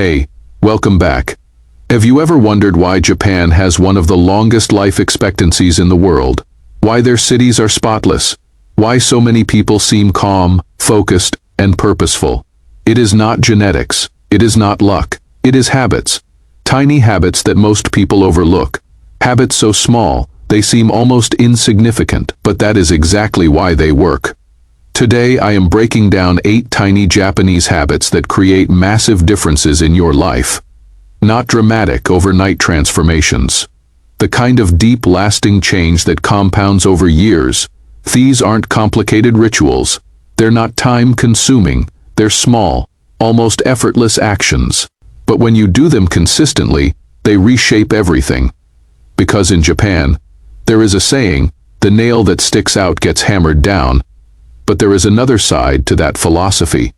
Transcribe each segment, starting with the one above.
Hey, welcome back. Have you ever wondered why Japan has one of the longest life expectancies in the world? Why their cities are spotless? Why so many people seem calm, focused, and purposeful? It is not genetics. It is not luck. It is habits. Tiny habits that most people overlook. Habits so small, they seem almost insignificant, but that is exactly why they work. Today I am breaking down 8 tiny Japanese habits that create massive differences in your life. Not dramatic overnight transformations. The kind of deep lasting change that compounds over years. These aren't complicated rituals. They're not time consuming. They're small, almost effortless actions. But when you do them consistently, they reshape everything. Because in Japan, there is a saying, the nail that sticks out gets hammered down. But there is another side to that philosophy.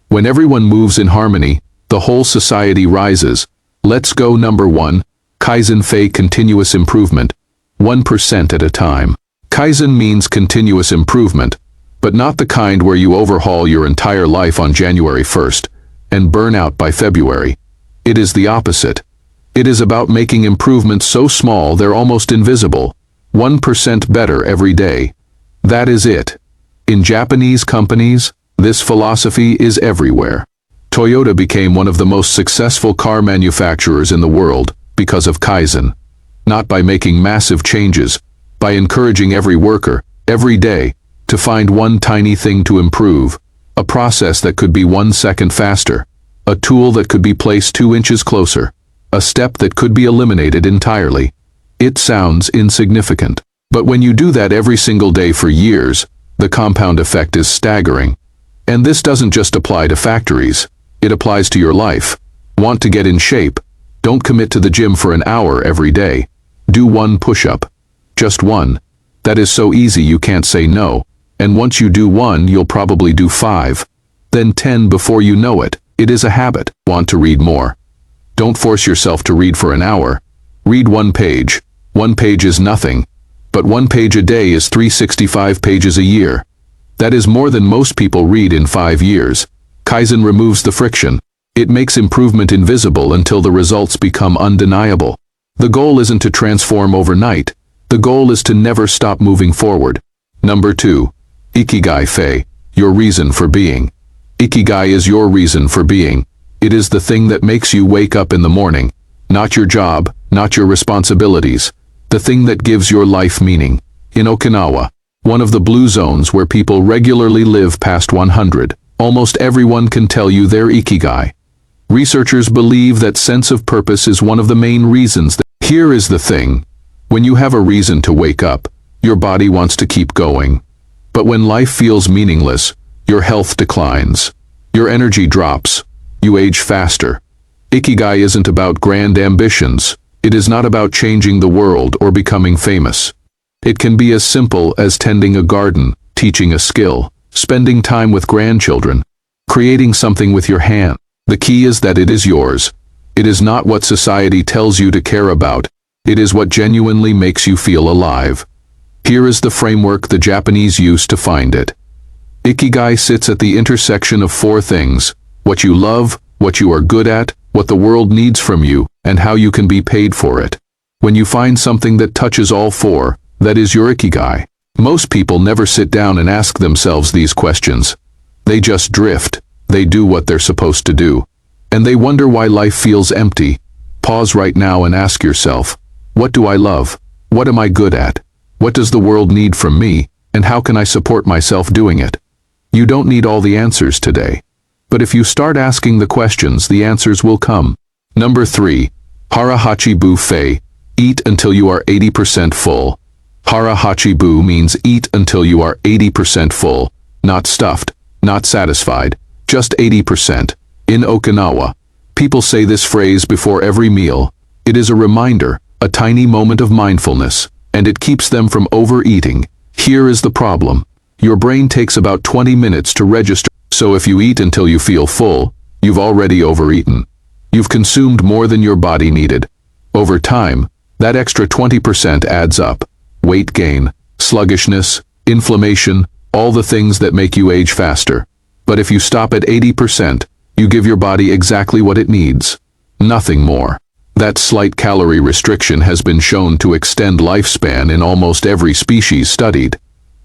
When everyone moves in harmony, the whole society rises. Let's go. Number 1. Kaizen Fei continuous improvement. 1% at a time. Kaizen means continuous improvement, but not the kind where you overhaul your entire life on January 1st and burn out by February. It is the opposite. It is about making improvements so small they're almost invisible. 1% better every day. That is it. In Japanese companies, this philosophy is everywhere. Toyota became one of the most successful car manufacturers in the world because of Kaizen. Not by making massive changes, by encouraging every worker, every day, to find one tiny thing to improve, a process that could be 1 second faster, a tool that could be placed 2 inches closer, a step that could be eliminated entirely. It sounds insignificant, but when you do that every single day for years, the compound effect is staggering. And this doesn't just apply to factories, it applies to your life. Want to get in shape? Don't commit to the gym for an hour every day. Do 1 push-up. Just 1. That is so easy you can't say no. And once you do 1, you'll probably do 5. Then 10 before you know it. It is a habit. Want to read more? Don't force yourself to read for an hour. Read 1 page. 1 page is nothing. But 1 page a day is 365 pages a year. That is more than most people read in 5 years. Kaizen removes the friction. It makes improvement invisible until the results become undeniable. The goal isn't to transform overnight. The goal is to never stop moving forward. Number 2. Ikigai Fei, your reason for being. Ikigai is your reason for being. It is the thing that makes you wake up in the morning. Not your job, not your responsibilities. The thing that gives your life meaning. In Okinawa, one of the blue zones where people regularly live past 100, almost everyone can tell you their Ikigai. Researchers believe that sense of purpose is one of the main reasons. Here is the thing. When you have a reason to wake up, your body wants to keep going. But when life feels meaningless, your health declines. Your energy drops. You age faster. Ikigai isn't about grand ambitions. It is not about changing the world or becoming famous. It can be as simple as tending a garden, teaching a skill, spending time with grandchildren, creating something with your hand. The key is that it is yours. It is not what society tells you to care about. It is what genuinely makes you feel alive. Here is the framework the Japanese use to find it. Ikigai sits at the intersection of 4 things: what you love, what you are good at, what the world needs from you, and how you can be paid for it. When you find something that touches all 4, that is your Ikigai. Most people never sit down and ask themselves these questions. They just drift. They do what they're supposed to do. And they wonder why life feels empty. Pause right now and ask yourself, what do I love? What am I good at? What does the world need from me? And how can I support myself doing it? You don't need all the answers today. But if you start asking the questions, the answers will come. Number 3. Hara hachi bu fei. Eat until you are 80% full. Hara hachi bu means eat until you are 80% full. Not stuffed, not satisfied, just 80%. In Okinawa, people say this phrase before every meal. It is a reminder, a tiny moment of mindfulness, and it keeps them from overeating. Here is the problem. Your brain takes about 20 minutes to register. So if you eat until you feel full, you've already overeaten. You've consumed more than your body needed. Over time, that extra 20% adds up. Weight gain, sluggishness, inflammation, all the things that make you age faster. But if you stop at 80%, You give your body exactly what it needs. Nothing more. That slight calorie restriction has been shown to extend lifespan in almost every species studied.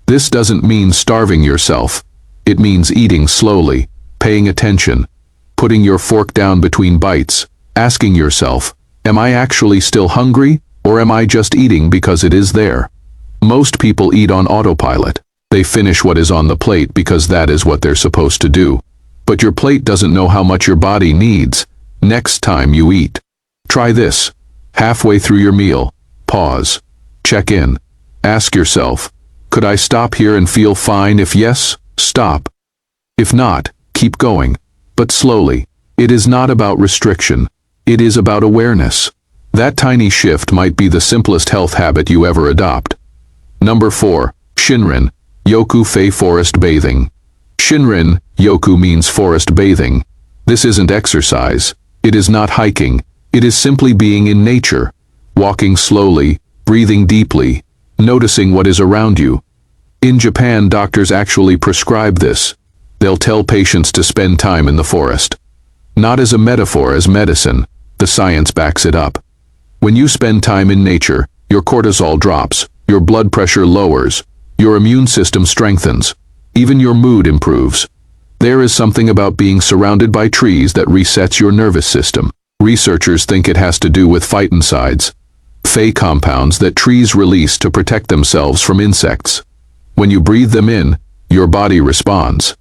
This doesn't mean starving yourself. It means eating slowly, paying attention, putting your fork down between bites, asking yourself, am I actually still hungry, or am I just eating because it is there? Most people eat on autopilot. They finish what is on the plate because that is what they're supposed to do. But your plate doesn't know how much your body needs next time you eat. Try this. Halfway through your meal, pause, check in, ask yourself, could I stop here and feel fine? If yes, stop. If not, keep going, but slowly. It is not about restriction. It is about awareness. That tiny shift might be the simplest health habit you ever adopt. Number 4. Shinrin-yoku forest bathing. Shinrin-yoku means forest bathing. This isn't exercise. It is not hiking. It is simply being in nature, walking slowly, breathing deeply, noticing what is around you. In Japan, doctors actually prescribe this. They'll tell patients to spend time in the forest. Not as a metaphor, as medicine. The science backs it up. When you spend time in nature, your cortisol drops, your blood pressure lowers, your immune system strengthens, even your mood improves. There is something about being surrounded by trees that resets your nervous system. Researchers think it has to do with phytoncides, compounds that trees release to protect themselves from insects. When you breathe them in, your body responds.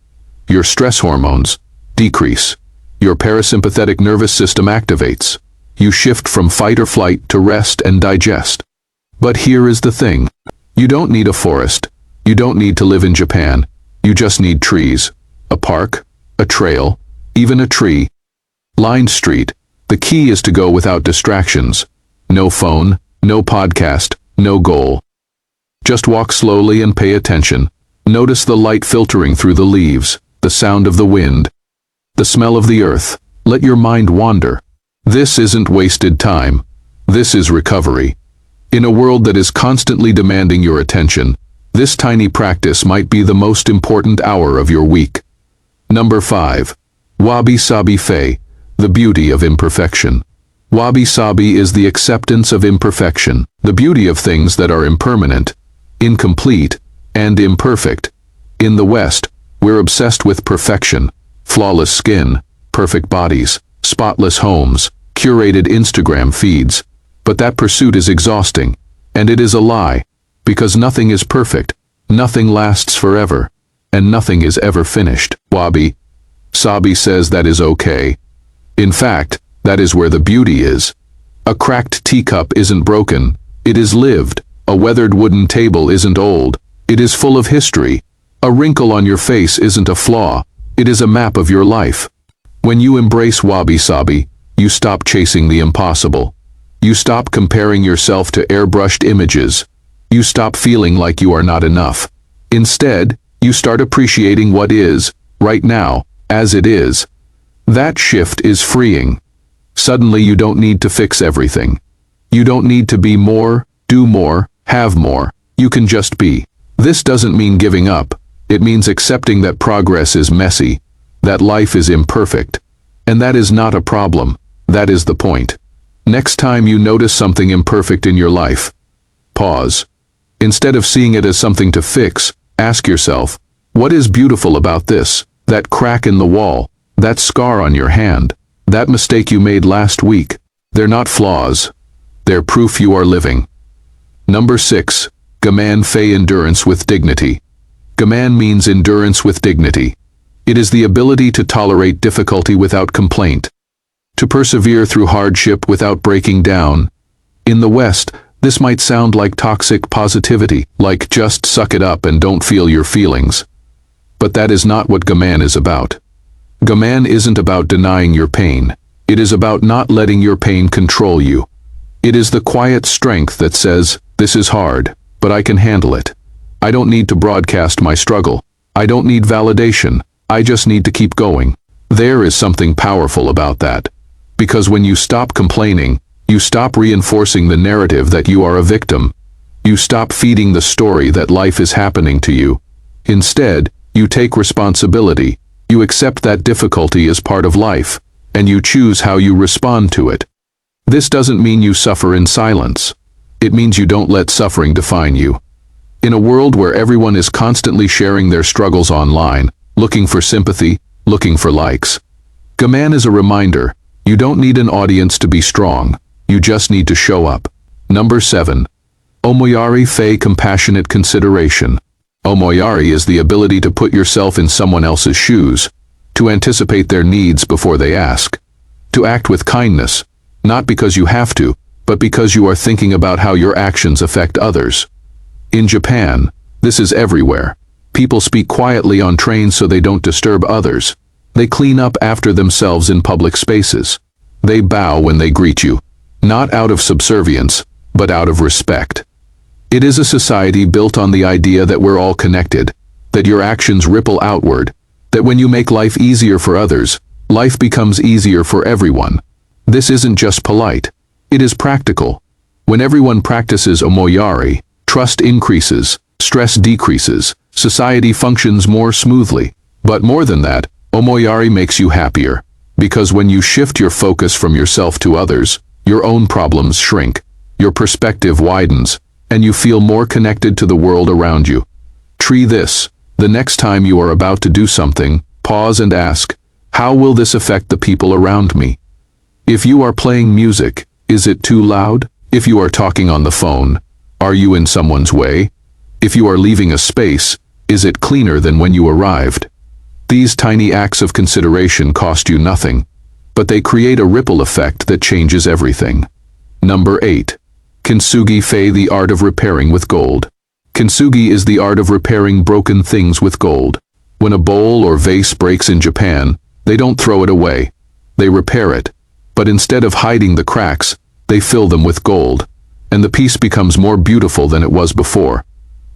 Your stress hormones decrease. Your parasympathetic nervous system activates. You shift from fight or flight to rest and digest. But here is the thing. You don't need a forest. You don't need to live in Japan. You just need trees. A park, a trail, even a tree. Lined street. The key is to go without distractions. No phone, no podcast, no goal. Just walk slowly and pay attention. Notice the light filtering through the leaves, the sound of the wind, the smell of the earth. Let your mind wander. This isn't wasted time. This is recovery. In a world that is constantly demanding your attention, this tiny practice might be the most important hour of your week. Number 5. Wabi-sabi, the beauty of imperfection. Wabi-sabi is the acceptance of imperfection, the beauty of things that are impermanent, incomplete, and imperfect. In the West, we're obsessed with perfection, flawless skin, perfect bodies, spotless homes, curated Instagram feeds. But that pursuit is exhausting, and it is a lie, because nothing is perfect, nothing lasts forever, and nothing is ever finished. Wabi-sabi says that is okay. In fact, that is where the beauty is. A cracked teacup isn't broken, it is lived. A weathered wooden table isn't old, it is full of history. A wrinkle on your face isn't a flaw, it is a map of your life. When you embrace wabi-sabi, you stop chasing the impossible. You stop comparing yourself to airbrushed images. You stop feeling like you are not enough. Instead, you start appreciating what is, right now, as it is. That shift is freeing. Suddenly you don't need to fix everything. You don't need to be more, do more, have more. You can just be. This doesn't mean giving up. It means accepting that progress is messy, that life is imperfect. And that is not a problem. That is the point. Next time you notice something imperfect in your life, pause. Instead of seeing it as something to fix, ask yourself, what is beautiful about this? That crack in the wall, that scar on your hand, that mistake you made last week. They're not flaws. They're proof you are living. Number 6. Gaman endurance with dignity. Gaman means endurance with dignity. It is the ability to tolerate difficulty without complaint, to persevere through hardship without breaking down. In the West, this might sound like toxic positivity, like just suck it up and don't feel your feelings. But that is not what Gaman is about. Gaman isn't about denying your pain. It is about not letting your pain control you. It is the quiet strength that says, this is hard, but I can handle it. I don't need to broadcast my struggle. I don't need validation. I just need to keep going. There is something powerful about that. Because when you stop complaining, you stop reinforcing the narrative that you are a victim. You stop feeding the story that life is happening to you. Instead, you take responsibility. You accept that difficulty is part of life, and you choose how you respond to it. This doesn't mean you suffer in silence. It means you don't let suffering define you. In a world where everyone is constantly sharing their struggles online, looking for sympathy, looking for likes, Gaman is a reminder, you don't need an audience to be strong, you just need to show up. Number 7. Omoiyari Fei Compassionate Consideration. Omoiyari is the ability to put yourself in someone else's shoes, to anticipate their needs before they ask, to act with kindness, not because you have to, but because you are thinking about how your actions affect others. In Japan, this is everywhere. People speak quietly on trains so they don't disturb others. They clean up after themselves in public spaces. They bow when they greet you, not out of subservience, but out of respect. It is a society built on the idea that we're all connected, that your actions ripple outward, that when you make life easier for others, life becomes easier for everyone. This isn't just polite. It is practical. When everyone practices Omoiyari, trust increases, stress decreases, society functions more smoothly. But more than that, Omoiyari makes you happier, because when you shift your focus from yourself to others, your own problems shrink, your perspective widens, and you feel more connected to the world around you. Try this. The next time you are about to do something, pause and ask, how will this affect the people around me? If you are playing music, is it too loud? If you are talking on the phone, are you in someone's way? If you are leaving a space, is it cleaner than when you arrived? These tiny acts of consideration cost you nothing, but they create a ripple effect that changes everything. Number 8. Kintsugi Fei The Art of Repairing with Gold. Kintsugi is the art of repairing broken things with gold. When a bowl or vase breaks in Japan, they don't throw it away. They repair it. But instead of hiding the cracks, they fill them with gold, and the piece becomes more beautiful than it was before.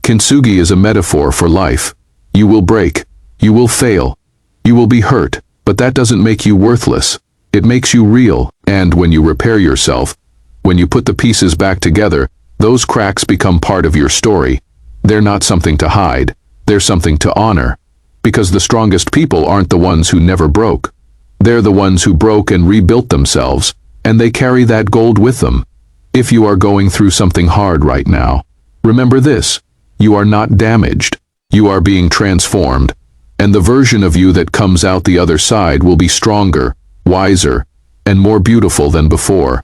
Kintsugi is a metaphor for life. You will break. You will fail. You will be hurt, but that doesn't make you worthless. It makes you real, and when you repair yourself, when you put the pieces back together, those cracks become part of your story. They're not something to hide. They're something to honor. Because the strongest people aren't the ones who never broke. They're the ones who broke and rebuilt themselves, and they carry that gold with them. If you are going through something hard right now, remember this: you are not damaged. You are being transformed, and the version of you that comes out the other side will be stronger, wiser, and more beautiful than before.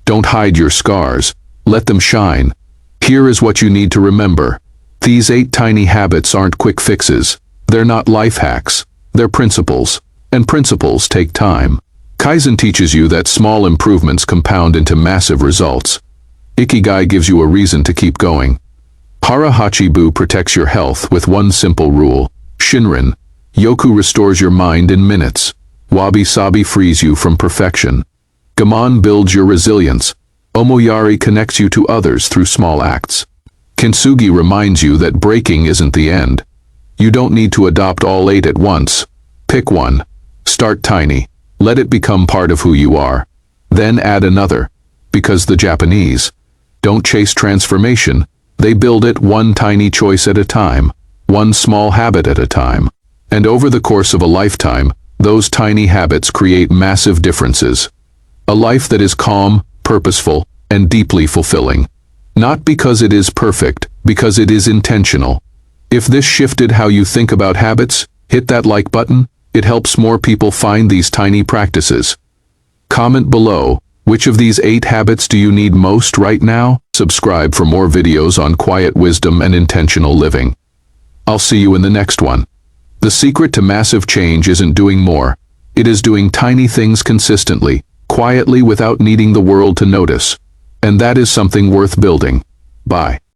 Don't hide your scars. Let them shine. Here is what you need to remember. These 8 tiny habits aren't quick fixes. They're not life hacks. They're principles. And principles take time. Kaizen teaches you that small improvements compound into massive results. Ikigai gives you a reason to keep going. Hara hachi protects your health with one simple rule. Shinrin-yoku restores your mind in minutes. Wabi-sabi frees you from perfection. Gaman builds your resilience. Omoiyari connects you to others through small acts. Kintsugi reminds you that breaking isn't the end. You don't need to adopt all 8 at once. Pick one. Start tiny. Let it become part of who you are. Then add another. Because the Japanese don't chase transformation. They build it one tiny choice at a time, one small habit at a time. And over the course of a lifetime, those tiny habits create massive differences. A life that is calm, purposeful, and deeply fulfilling. Not because it is perfect, because it is intentional. If this shifted how you think about habits, hit that like button. It helps more people find these tiny practices. Comment below, which of these 8 habits do you need most right now? Subscribe for more videos on quiet wisdom and intentional living. I'll see you in the next one. The secret to massive change isn't doing more. It is doing tiny things consistently, quietly without needing the world to notice. And that is something worth building. Bye.